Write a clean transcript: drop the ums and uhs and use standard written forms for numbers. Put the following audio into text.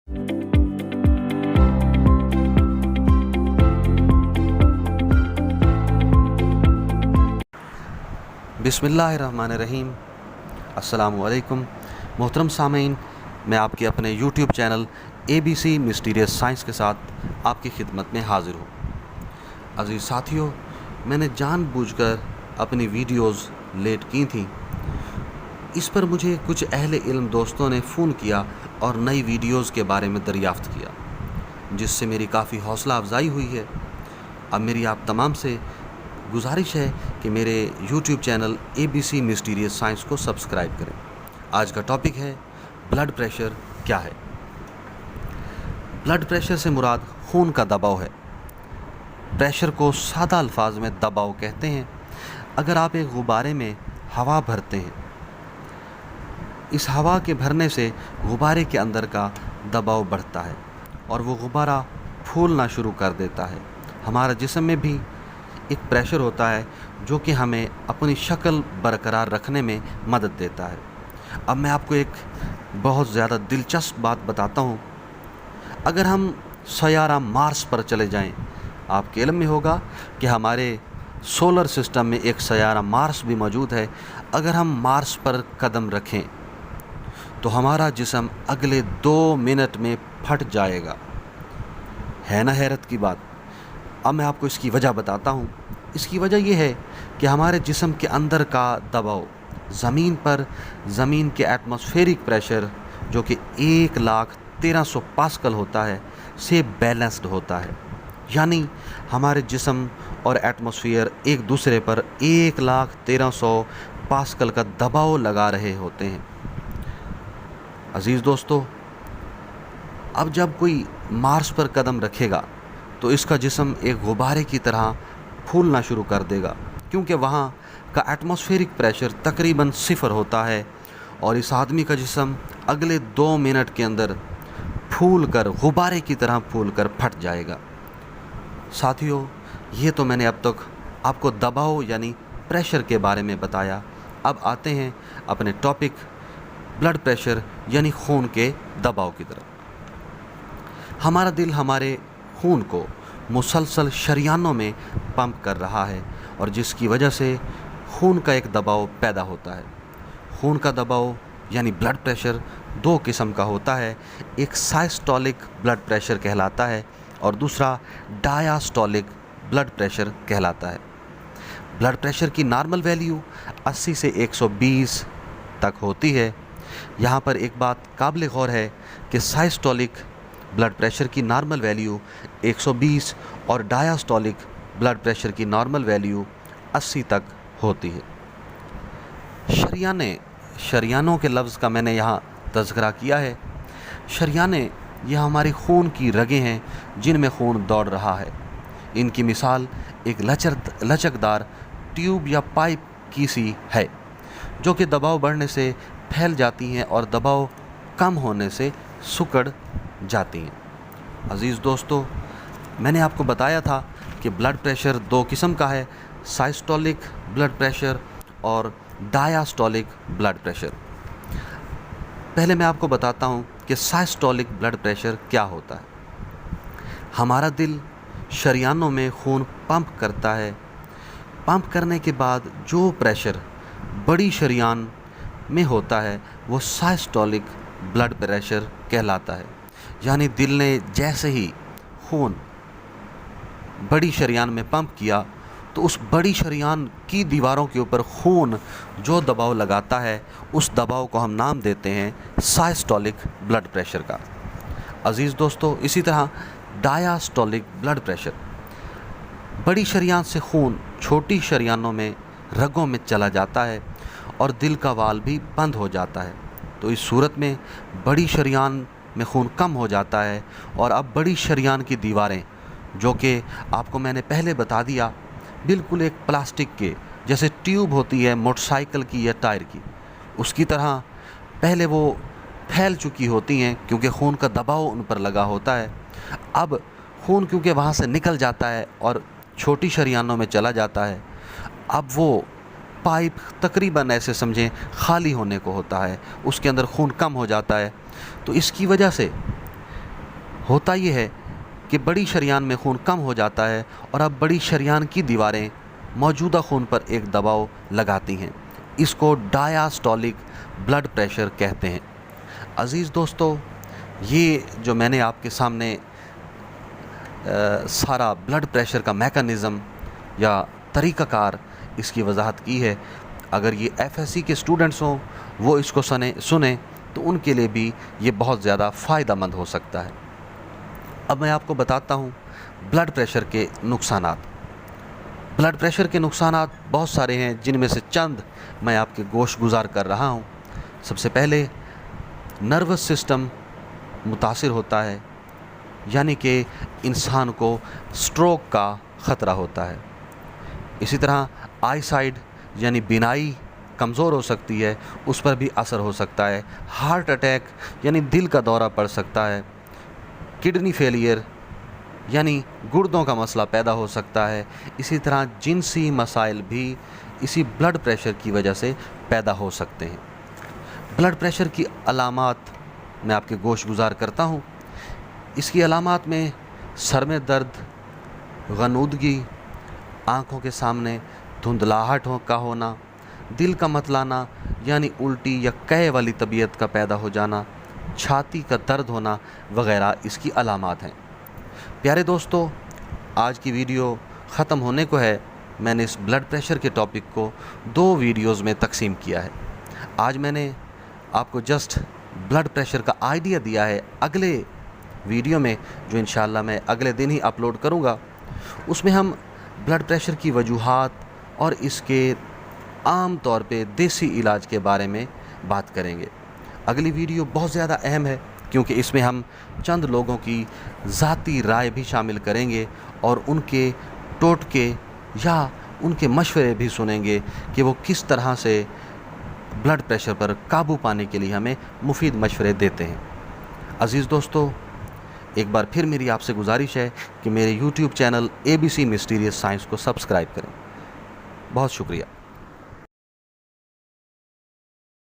बिस्मिल्लाहिर्रहमानिर्रहीम। अस्सलामुअलैकुम मोहतरम सामीन, मैं आपके अपने YouTube channel ABC mysterious science के साथ आपकी खिदमत में हाज़िर हूँ। अज़ीज़ साथियों, मैंने जानबूझकर अपनी वीडियोस लेट की थी। इस पर मुझे कुछ अहले इल्म दोस्तों ने फ़ोन किया और नई वीडियोस के बारे में दरियाफ़्त किया, जिससे मेरी काफ़ी हौसला अफजाई हुई है। अब मेरी आप तमाम से गुजारिश है कि मेरे YouTube channel ABC mysterious science को सब्सक्राइब करें। आज का टॉपिक है ब्लड प्रेशर क्या है। ब्लड प्रेशर से मुराद खून का दबाव है। प्रेशर को सादा अल्फाज में दबाव कहते हैं। अगर आप एक गुब्बारे में हवा भरते हैं, इस हवा के भरने से गुब्बारे के अंदर का दबाव बढ़ता है और वो गुब्बारा फूलना शुरू कर देता है। हमारा जिस्म में भी एक प्रेशर होता है जो कि हमें अपनी शक्ल बरकरार रखने में मदद देता है। अब मैं आपको एक बहुत ज़्यादा दिलचस्प बात बताता हूँ। अगर हम सयारा मार्स पर चले जाएं, आपके इल्म में होगा कि हमारे सोलर सिस्टम में एक सयारा मार्स भी मौजूद है। अगर हम मार्स पर कदम रखें तो हमारा जिस्म अगले 2 मिनट में फट जाएगा। है ना हैरत की बात। अब मैं आपको इसकी वजह बताता हूँ। इसकी वजह यह है कि हमारे जिस्म के अंदर का दबाव ज़मीन के एटमॉस्फेरिक प्रेशर जो कि 1,13,000 पास्कल होता है से बैलेंस्ड होता है। यानी हमारे जिस्म और एटमॉस्फेयर एक दूसरे पर 1,13,000 पास्कल का दबाव लगा रहे होते हैं। अज़ीज़ दोस्तों, अब जब कोई मार्स पर कदम रखेगा तो इसका जिस्म एक गुब्बारे की तरह फूलना शुरू कर देगा, क्योंकि वहाँ का एटमॉस्फेरिक प्रेशर तकरीबन 0 होता है और इस आदमी का जिस्म अगले 2 मिनट के अंदर फूल कर गुब्बारे की तरह फूल कर फट जाएगा। साथियों, ये तो मैंने अब तक आपको दबाव यानी प्रेशर के बारे में बताया। अब आते हैं अपने टॉपिक ब्लड प्रेशर यानी खून के दबाव की तरफ। हमारा दिल हमारे खून को मुसलसल शरियानों में पंप कर रहा है और जिसकी वजह से खून का एक दबाव पैदा होता है। खून का दबाव यानी ब्लड प्रेशर 2 किस्म का होता है। एक साइस्टोलिक ब्लड प्रेशर कहलाता है और दूसरा डायास्टोलिक ब्लड प्रेशर कहलाता है। ब्लड प्रेशर की नॉर्मल वैल्यू 80 से 120 तक होती है। यहाँ पर एक बात काबिल गौर है कि साइस्टोलिक ब्लड प्रेशर की नॉर्मल वैल्यू 120 और डायास्टोलिक ब्लड प्रेशर की नॉर्मल वैल्यू 80 तक होती है। शरियानों के लफ्ज़ का मैंने यहाँ तज़किरा किया है। शरियाने यह हमारी खून की रगें हैं जिनमें खून दौड़ रहा है। इनकी मिसाल एक लचकदार ट्यूब या पाइप की सी है जो कि दबाव बढ़ने से फैल जाती हैं और दबाव कम होने से सिकुड़ जाती हैं। अज़ीज़ दोस्तों, मैंने आपको बताया था कि ब्लड प्रेशर 2 किस्म का है, साइस्टोलिक ब्लड प्रेशर और डायास्टोलिक ब्लड प्रेशर। पहले मैं आपको बताता हूँ कि साइस्टोलिक ब्लड प्रेशर क्या होता है। हमारा दिल शरियानों में खून पंप करता है। पंप करने के बाद जो प्रेशर बड़ी शरियान में होता है वो साइस्टोलिक ब्लड प्रेशर कहलाता है। यानी दिल ने जैसे ही खून बड़ी शरियान में पंप किया तो उस बड़ी शरियान की दीवारों के ऊपर खून जो दबाव लगाता है उस दबाव को हम नाम देते हैं साइस्टोलिक ब्लड प्रेशर का। अज़ीज़ दोस्तों, इसी तरह डायास्टोलिक ब्लड प्रेशर, बड़ी शरियान से खून छोटी शरियानों में रगों में चला जाता है और दिल का वाल्व भी बंद हो जाता है। तो इस सूरत में बड़ी शरियान में खून कम हो जाता है और अब बड़ी शरियान की दीवारें, जो कि आपको मैंने पहले बता दिया, बिल्कुल एक प्लास्टिक के जैसे ट्यूब होती है मोटरसाइकिल की या टायर की, उसकी तरह पहले वो फैल चुकी होती हैं क्योंकि खून का दबाव उन पर लगा होता है। अब खून क्योंकि वहाँ से निकल जाता है और छोटी शरियानों में चला जाता है, अब वो पाइप तकरीबन ऐसे समझें खाली होने को होता है, उसके अंदर खून कम हो जाता है। तो इसकी वजह से होता ये है कि बड़ी शरीयान में खून कम हो जाता है और अब बड़ी शरीयान की दीवारें मौजूदा खून पर एक दबाव लगाती हैं। इसको डायास्टोलिक ब्लड प्रेशर कहते हैं। अज़ीज़ दोस्तों, ये जो मैंने आपके सामने सारा ब्लड प्रेशर का मैकेनिज़्म या तरीक़ाकार इसकी वजाहत की है, अगर ये FSC के स्टूडेंट्स हों वो इसको सुने तो उनके लिए भी ये बहुत ज़्यादा फ़ायदेमंद हो सकता है। अब मैं आपको बताता हूँ ब्लड प्रेशर के नुकसानात। ब्लड प्रेशर के नुकसानात बहुत सारे हैं, जिनमें से चंद मैं आपके गोश गुजार कर रहा हूँ। सबसे पहले नर्वस सिस्टम मुतासिर होता है, यानी कि इंसान को स्ट्रोक का ख़तरा होता है। इसी तरह आई साइड यानी बीनाई कमज़ोर हो सकती है, उस पर भी असर हो सकता है। हार्ट अटैक यानी दिल का दौरा पड़ सकता है। किडनी फेलियर यानी गुर्दों का मसला पैदा हो सकता है। इसी तरह जिनसी मसाइल भी इसी ब्लड प्रेशर की वजह से पैदा हो सकते हैं। ब्लड प्रेशर की अलामात मैं आपके गोश गुजार करता हूँ। इसकी अलामात में सर में दर्द, गनूदगी, आँखों के सामने धुंधलाहट का होना, दिल का मतलाना यानी उल्टी या कह वाली तबीयत का पैदा हो जाना, छाती का दर्द होना वगैरह इसकी अलामात हैं। प्यारे दोस्तों, आज की वीडियो ख़त्म होने को है। मैंने इस ब्लड प्रेशर के टॉपिक को 2 वीडियोज़ में तकसीम किया है। आज मैंने आपको जस्ट ब्लड प्रेशर का आइडिया दिया है। अगले वीडियो में जो इंशाअल्लाह मैं अगले दिन ही अपलोड करूँगा, उसमें हम ब्लड प्रेशर की वजूहात और इसके आम तौर पे देसी इलाज के बारे में बात करेंगे। अगली वीडियो बहुत ज़्यादा अहम है, क्योंकि इसमें हम चंद लोगों की ज़ाती राय भी शामिल करेंगे और उनके टोटके या उनके मशवरे भी सुनेंगे कि वो किस तरह से ब्लड प्रेशर पर काबू पाने के लिए हमें मुफीद मशवरे देते हैं। अज़ीज़ दोस्तों, एक बार फिर मेरी आपसे गुजारिश है कि मेरे YouTube channel ABC mysterious science को सब्सक्राइब करें। बहुत शुक्रिया।